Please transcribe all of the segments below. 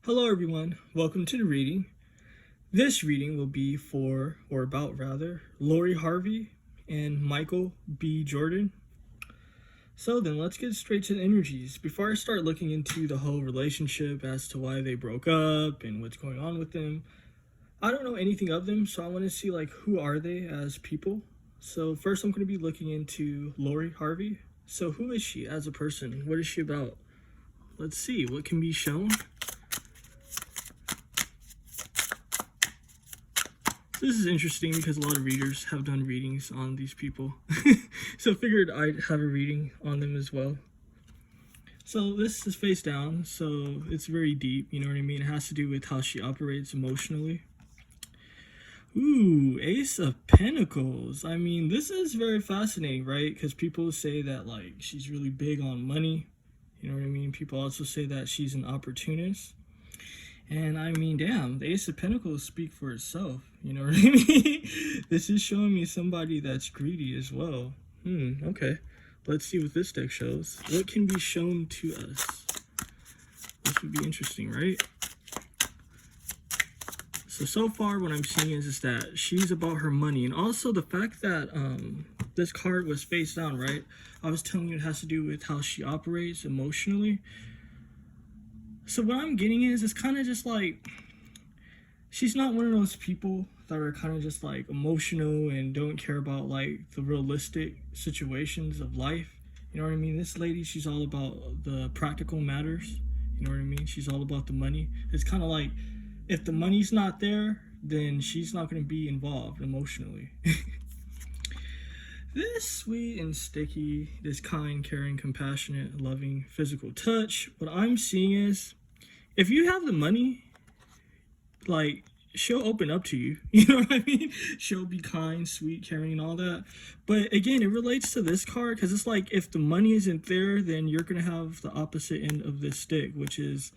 Hello everyone, welcome to the reading. This reading will be for, or about rather, Lori Harvey and Michael B. Jordan. So then let's get straight to the energies. Before I start looking into the whole relationship as to why they broke up and what's going on with them, I don't know anything of them, so I want to see who are they as people. So first I'm going to be looking into Lori Harvey. So who is she as a person? What is she about? Let's see what can be shown. This is interesting because a lot of readers have done readings on these people. So I figured I'd have a reading on them as well. So this is face down, so it's very deep, you know what I mean? It has to do with how she operates emotionally. Ooh, Ace of Pentacles. I mean, this is very fascinating, right? Because people say that she's really big on money. You know what I mean? People also say that she's an opportunist. And I mean, damn, the Ace of Pentacles speak for itself. You know what I mean? This is showing me somebody that's greedy as well. Okay. Let's see what this deck shows. What can be shown to us? This would be interesting, right? So far what I'm seeing is that she's about her money. And also the fact that this card was face down, right? I was telling you it has to do with how she operates emotionally. So what I'm getting is it's kind of just she's not one of those people that are kind of just emotional and don't care about the realistic situations of life. You know what I mean? This lady, she's all about the practical matters. You know what I mean? She's all about the money. It's kind of if the money's not there, then she's not going to be involved emotionally. This sweet and sticky, this kind, caring, compassionate, loving, physical touch. What I'm seeing is, if you have the money, she'll open up to you. You know what I mean? She'll be kind, sweet, caring, and all that. But again, it relates to this card because it's if the money isn't there, then you're going to have the opposite end of this stick, which is,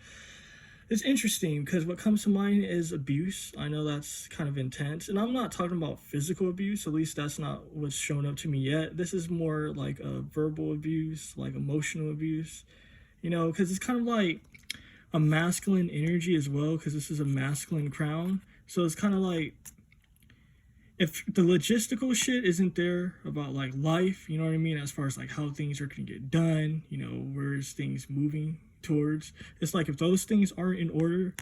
it's interesting because what comes to mind is abuse. I know that's kind of intense. And I'm not talking about physical abuse. At least that's not what's shown up to me yet. This is more a verbal abuse, emotional abuse. You know, because it's kind of a masculine energy as well, because this is a masculine crown. So it's kind of if the logistical shit isn't there about life, you know what I mean, as far as how things are going to get done, you know, where's things moving towards, it's if those things aren't in order,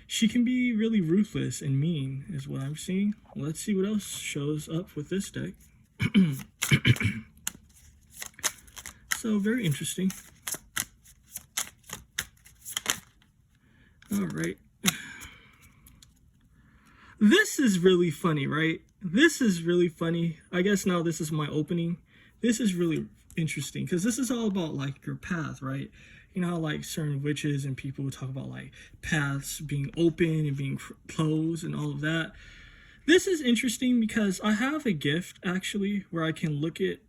she can be really ruthless and mean is what I'm seeing. Let's see what else shows up with this deck. So very interesting. All right. This is really funny, right? This is really funny. I guess now this is my opening. This is really interesting because this is all about your path, right? You know how certain witches and people talk about paths being open and being closed and all of that. This is interesting because I have a gift actually where I can look at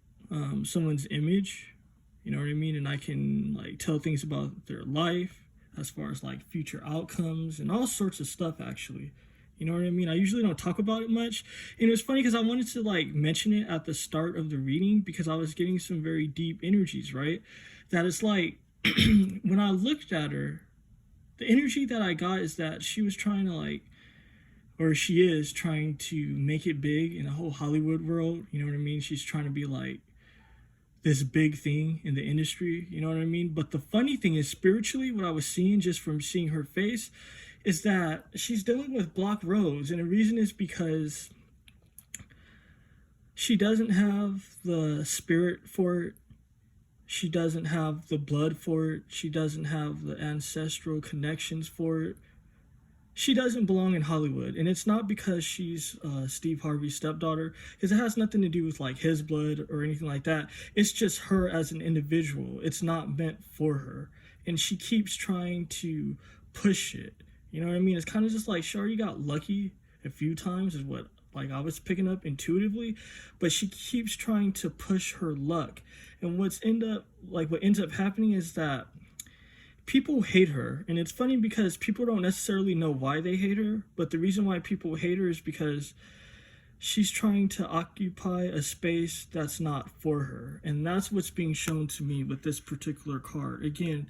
someone's image, you know what I mean? And I can tell things about their life as far as future outcomes and all sorts of stuff actually. You know what I mean? I usually don't talk about it much. And it was funny because I wanted to mention it at the start of the reading because I was getting some very deep energies, right? That it's when I looked at her, the energy that I got is that she was trying to or she is trying to make it big in the whole Hollywood world. You know what I mean? She's trying to be this big thing in the industry, you know what I mean? But the funny thing is, spiritually, what I was seeing just from seeing her face is that she's dealing with blocked roads. And the reason is because she doesn't have the spirit for it. She doesn't have the blood for it. She doesn't have the ancestral connections for it. She doesn't belong in Hollywood, and it's not because she's Steve Harvey's stepdaughter, because it has nothing to do with his blood or anything like that. It's just her as an individual. It's not meant for her, and she keeps trying to push it. You know what I mean? It's kind of just she already got lucky a few times, is what I was picking up intuitively, but she keeps trying to push her luck, and what ends up happening is that people hate her. And it's funny because people don't necessarily know why they hate her, but the reason why people hate her is because she's trying to occupy a space that's not for her. And that's what's being shown to me with this particular card. Again,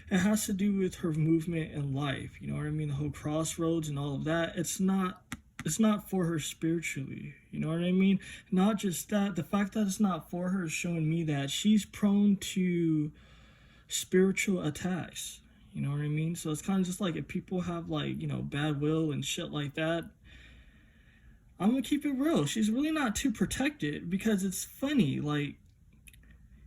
it has to do with her movement in life. You know what I mean? The whole crossroads and all of that. It's not for her spiritually. You know what I mean? Not just that, the fact that it's not for her is showing me that she's prone to spiritual attacks. You know what I mean? So it's kind of just like if people have like, you know, bad will and shit like that, I'm gonna keep it real. She's really not too protected, because it's funny, like,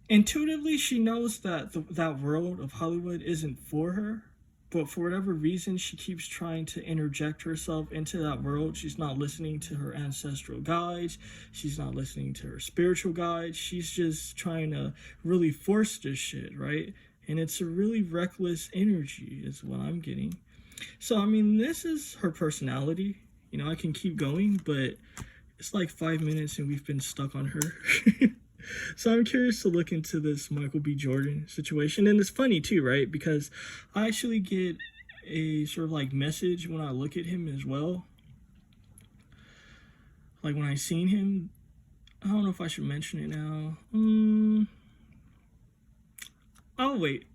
intuitively she knows that that world of Hollywood isn't for her, but for whatever reason she keeps trying to interject herself into that world. She's not listening to her ancestral guides, she's not listening to her spiritual guides, she's just trying to really force this shit, right? And it's a really reckless energy is what I'm getting. So I mean, this is her personality. You know, I can keep going, but it's like 5 minutes and we've been stuck on her. So I'm curious to look into this Michael B. Jordan situation. And it's funny too, right? Because I actually get a sort of like message when I look at him as well. Like when I seen him, I don't know if I should mention it now. Oh, wait.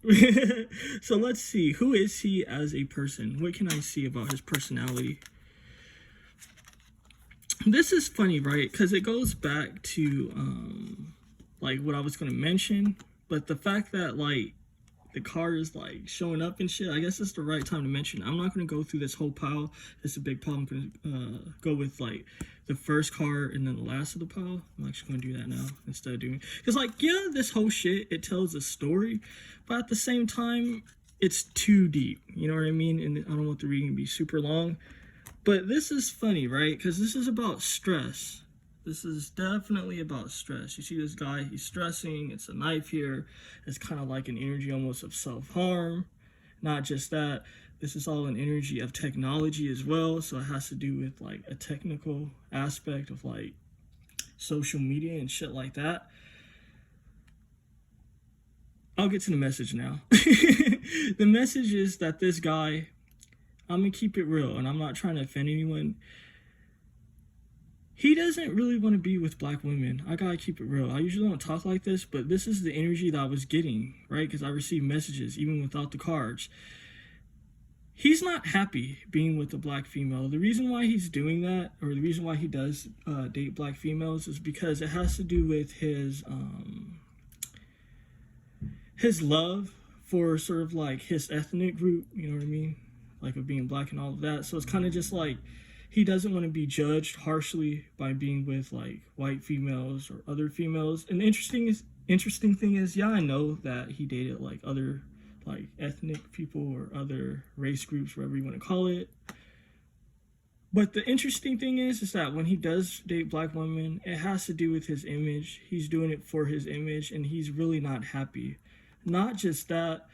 So let's see. Who is he as a person? What can I see about his personality? This is funny, right? Because it goes back to like what I was going to mention, but the fact that like the card is like showing up and shit, I guess it's the right time to mention. I'm not going to go through this whole pile. It's a big pile. I'm going to go with like the first card and then the last of the pile. I'm actually going to do that now instead of doing, because like, yeah, this whole shit, it tells a story, but at the same time it's too deep, you know what I mean? And I don't want the reading to be super long. But this is funny, right? Because this is about stress. This is definitely about stress. You see this guy, he's stressing. It's a knife here. It's kind of like an energy almost of self-harm. Not just that. This is all an energy of technology as well. So it has to do with like a technical aspect of like social media and shit like that. I'll get to the message now. The message is that this guy, I'm going to keep it real, and I'm not trying to offend anyone. He doesn't really want to be with black women. I got to keep it real. I usually don't talk like this, but this is the energy that I was getting, right? Because I received messages, even without the cards. He's not happy being with a black female. The reason why he's doing that, or the reason why he does date black females, is because it has to do with his love for sort of like his ethnic group, you know what I mean? Like of being black and all of that. So it's kind of just like he doesn't want to be judged harshly by being with like white females or other females. And the interesting thing is, yeah, I know that he dated like other like ethnic people or other race groups, whatever you want to call it. But the interesting thing is that when he does date black women, it has to do with his image. He's doing it for his image, and he's really not happy. Not just that,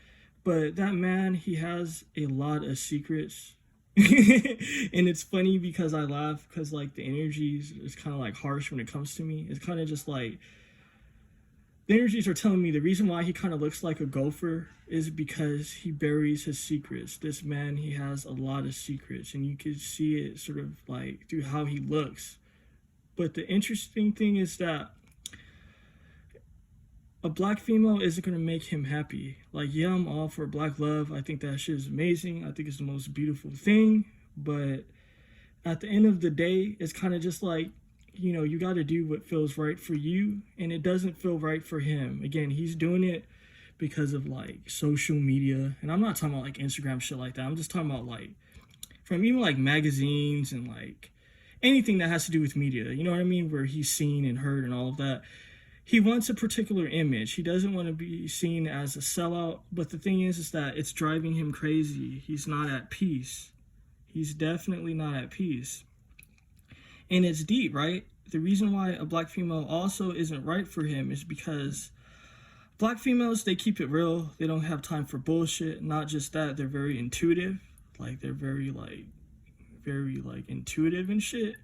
but that man, he has a lot of secrets. And it's funny because I laugh because like the energies is kind of like harsh when it comes to me. It's kind of just like the energies are telling me the reason why he kind of looks like a gopher is because he buries his secrets. This man, he has a lot of secrets, and you can see it sort of like through how he looks. But the interesting thing is that a black female isn't going to make him happy. Like, yeah, I'm all for black love. I think that shit is amazing. I think it's the most beautiful thing. But at the end of the day, it's kind of just like, you know, you got to do what feels right for you. And it doesn't feel right for him. Again, he's doing it because of like social media. And I'm not talking about like Instagram shit like that. I'm just talking about like from even like magazines and like anything that has to do with media. You know what I mean? Where he's seen and heard and all of that. He wants a particular image. He doesn't want to be seen as a sellout. But the thing is that it's driving him crazy. He's not at peace. He's definitely not at peace. And it's deep, right? The reason why a black female also isn't right for him is because black females, they keep it real. They don't have time for bullshit. Not just that, they're very intuitive. Like, they're very intuitive and shit.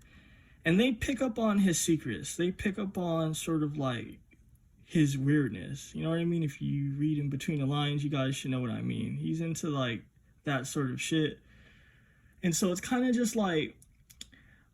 And they pick up on his secrets. They pick up on sort of like his weirdness. You know what I mean? If you read in between the lines, you guys should know what I mean. He's into like that sort of shit. And so it's kind of just like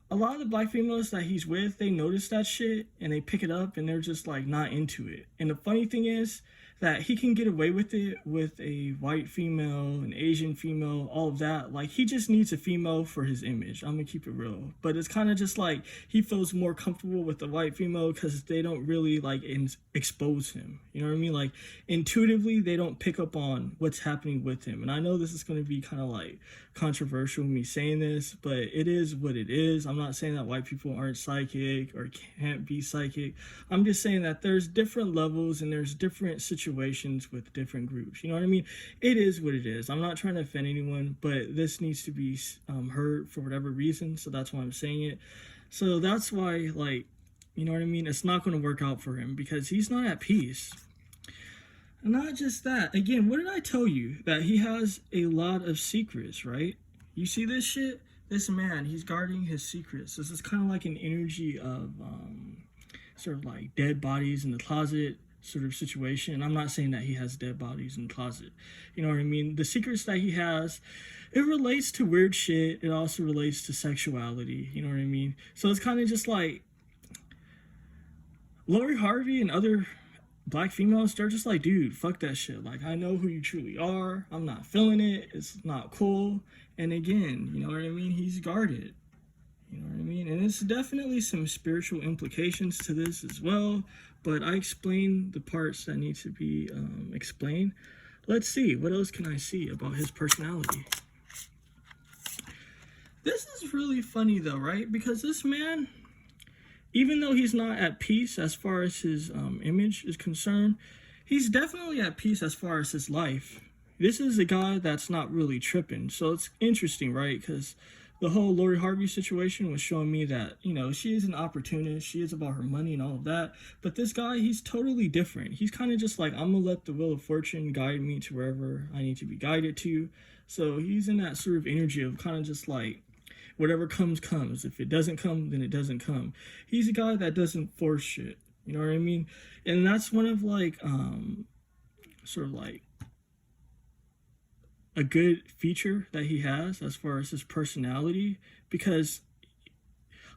a lot of the black females that he's with, they notice that shit and they pick it up and they're just like not into it. And the funny thing is that he can get away with it with a white female, an Asian female, all of that. Like, he just needs a female for his image. I'm gonna keep it real. But it's kind of just like he feels more comfortable with the white female because they don't really like expose him. You know what I mean? Like, intuitively, they don't pick up on what's happening with him. And I know this is going to be kind of like controversial me saying this, but it is what it is. I'm not saying that white people aren't psychic or can't be psychic. I'm just saying that there's different levels and there's different situations with different groups. You know what I mean? It is what it is. I'm not trying to offend anyone, but this needs to be heard for whatever reason. So that's why I'm saying it. So that's why, like, you know what I mean? It's not going to work out for him because he's not at peace. Not just that. Again, what did I tell you? That he has a lot of secrets, right? You see this shit? This man, he's guarding his secrets. This is kind of like an energy of sort of like dead bodies in the closet sort of situation. And I'm not saying that he has dead bodies in the closet. You know what I mean? The secrets that he has, it relates to weird shit. It also relates to sexuality. You know what I mean? So it's kind of just like Lori Harvey and other black females, they're just like, dude, fuck that shit. Like, I know who you truly are. I'm not feeling it. It's not cool. And again, you know what I mean? He's guarded. You know what I mean? And there's definitely some spiritual implications to this as well. But I explained the parts that need to be explained. Let's see. What else can I see about his personality? This is really funny though, right? Because this man, even though he's not at peace as far as his image is concerned, he's definitely at peace as far as his life. This is a guy that's not really tripping. So it's interesting, right? Because the whole Lori Harvey situation was showing me that, you know, she is an opportunist. She is about her money and all of that. But this guy, he's totally different. He's kind of just like, I'm going to let the wheel of fortune guide me to wherever I need to be guided to. So he's in that sort of energy of kind of just like, whatever comes, comes. If it doesn't come, then it doesn't come. He's a guy that doesn't force shit. You know what I mean? And that's one of like, sort of like a good feature that he has as far as his personality, because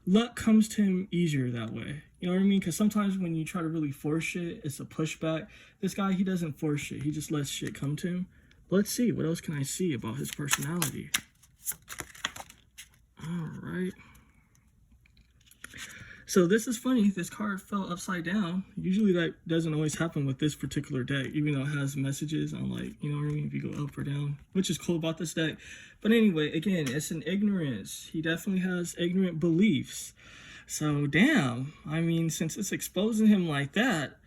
luck comes to him easier that way. You know what I mean? Because sometimes when you try to really force shit, it's a pushback. This guy, he doesn't force shit. He just lets shit come to him. Let's see. What else can I see about his personality? All right. So this is funny. This card fell upside down. Usually that doesn't always happen with this particular deck, even though it has messages on, like, you know what I mean, if you go up or down, which is cool about this deck. But anyway, again, it's an ignorance. He definitely has ignorant beliefs. So damn, I mean, since it's exposing him like that,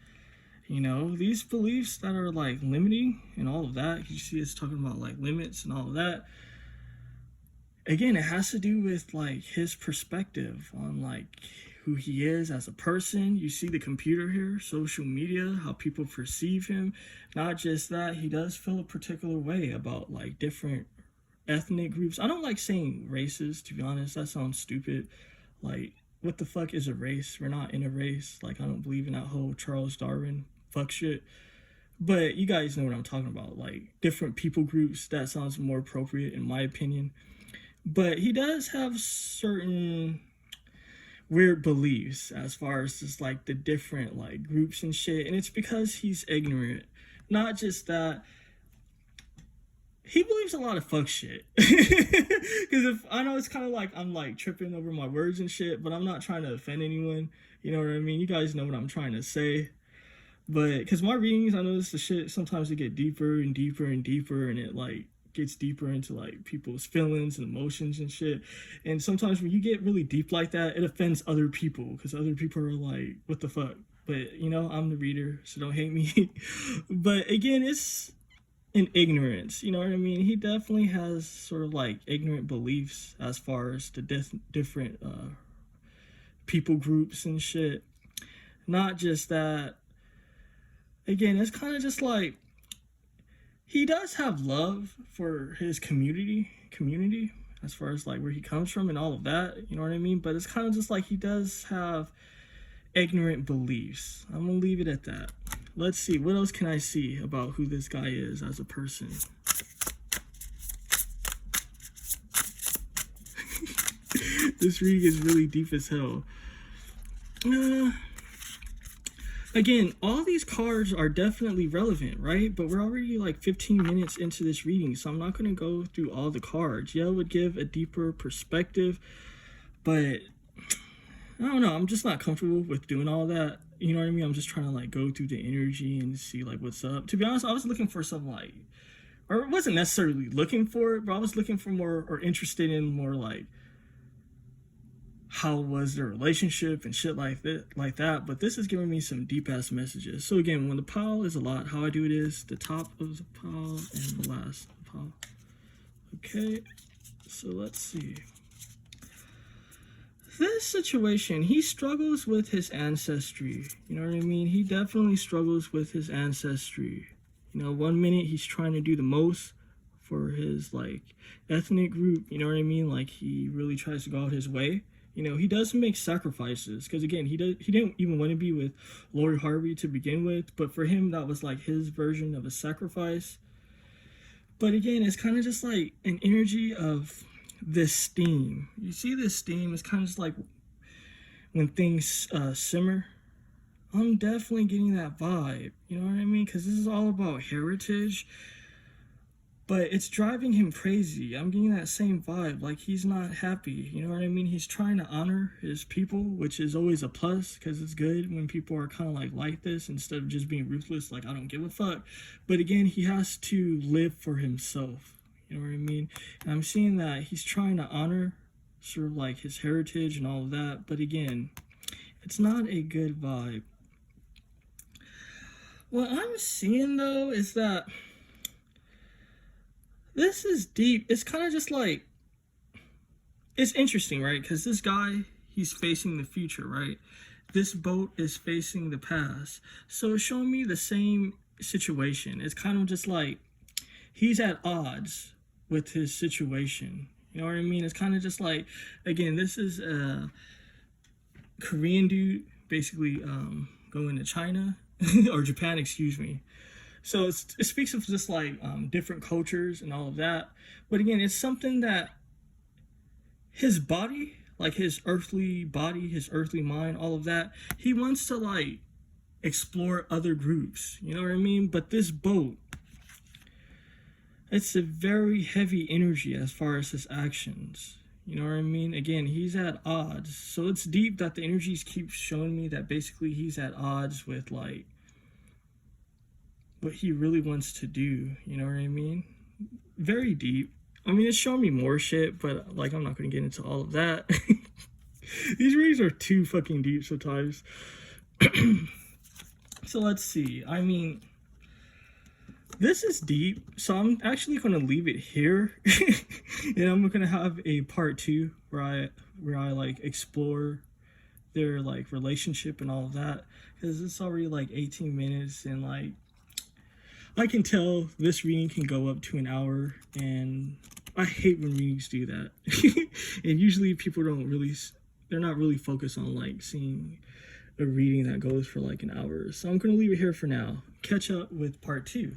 you know, these beliefs that are like limiting and all of that, you see it's talking about like limits and all of that. Again, it has to do with like his perspective on like who he is as a person. You see the computer here, social media, how people perceive him. Not just that, he does feel a particular way about like different ethnic groups. I don't like saying races, to be honest. That sounds stupid. Like, what the fuck is a race? We're not in a race. Like, I don't believe in that whole Charles Darwin fuck shit. But you guys know what I'm talking about. Like, different people groups, that sounds more appropriate in my opinion. But he does have certain weird beliefs as far as just like the different like groups and shit. And it's because he's ignorant. Not just that, he believes a lot of fuck shit. Because if I know it's kind of like I'm like tripping over my words and shit, but I'm not trying to offend anyone. You know what I mean? You guys know what I'm trying to say. But because my readings, I notice the shit sometimes they get deeper and deeper and deeper, and it like gets deeper into like people's feelings and emotions and shit. And sometimes when you get really deep like that, it offends other people because other people are like, what the fuck? But you know, I'm the reader, so don't hate me. But again, it's an ignorance, you know what I mean? He definitely has sort of like ignorant beliefs as far as the different people groups and shit. Not just that, again, it's kind of just like he does have love for his community as far as like where he comes from and all of that, you know what I mean? But it's kind of just like he does have ignorant beliefs. I'm gonna leave it at that. Let's see, what else can I see about who this guy is as a person? This reading is really deep as hell. again, all these cards are definitely relevant, right? But we're already like 15 minutes into this reading, so I'm not going to go through all the cards. Yeah, it would give a deeper perspective, but I don't know. I'm just not comfortable with doing all that. You know what I mean? I'm just trying to like go through the energy and see like what's up. To be honest, I was looking for some like, or wasn't necessarily looking for it, but I was looking for more, or interested in more like, how was their relationship and shit like that. But this is giving me some deep ass messages. So again, when the pile is a lot, how I do it is the top of the pile and the last of the pile. Okay, so let's see. This situation, he struggles with his ancestry. You know what I mean? He definitely struggles with his ancestry. You know, 1 minute he's trying to do the most for his like ethnic group. You know what I mean? Like he really tries to go out his way. You know, he does make sacrifices because again, he didn't even want to be with Lord Harvey to begin with, but for him that was like his version of a sacrifice. But again, it's kind of just like an energy of this steam. You see this steam is kind of just like when things simmer. I'm definitely getting that vibe, you know what I mean? Because this is all about heritage, but it's driving him crazy. I'm getting that same vibe, like he's not happy, you know what I mean? He's trying to honor his people, which is always a plus, because it's good when people are kind of like this, instead of just being ruthless, like I don't give a fuck. But again, he has to live for himself, you know what I mean? And I'm seeing that he's trying to honor sort of like his heritage and all of that, but again, it's not a good vibe. What I'm seeing though is that this is deep. It's kind of just like, it's interesting, right? Because this guy, he's facing the future, right? This boat is facing the past. So it's showing me the same situation. It's kind of just like he's at odds with his situation. You know what I mean? It's kind of just like, again, this is a Korean dude basically going to China or Japan, excuse me. So it speaks of just like different cultures and all of that. But again, it's something that his body, like his earthly body, his earthly mind, all of that, he wants to like explore other groups. You know what I mean? But this boat, it's a very heavy energy as far as his actions. You know what I mean? Again, he's at odds. So it's deep that the energies keep showing me that basically he's at odds with like what he really wants to do. You know what I mean? Very deep. I mean, it's showing me more shit, but like I'm not going to get into all of that. These readings are too fucking deep sometimes. So let's see. I mean, this is deep, so I'm actually going to leave it here. And I'm going to have a part 2 where I like explore their like relationship and all of that, because it's already like 18 minutes and like I can tell this reading can go up to an hour, and I hate when readings do that. And usually people they're not really focused on like seeing a reading that goes for like an hour. So I'm going to leave it here for now. Catch up with part 2.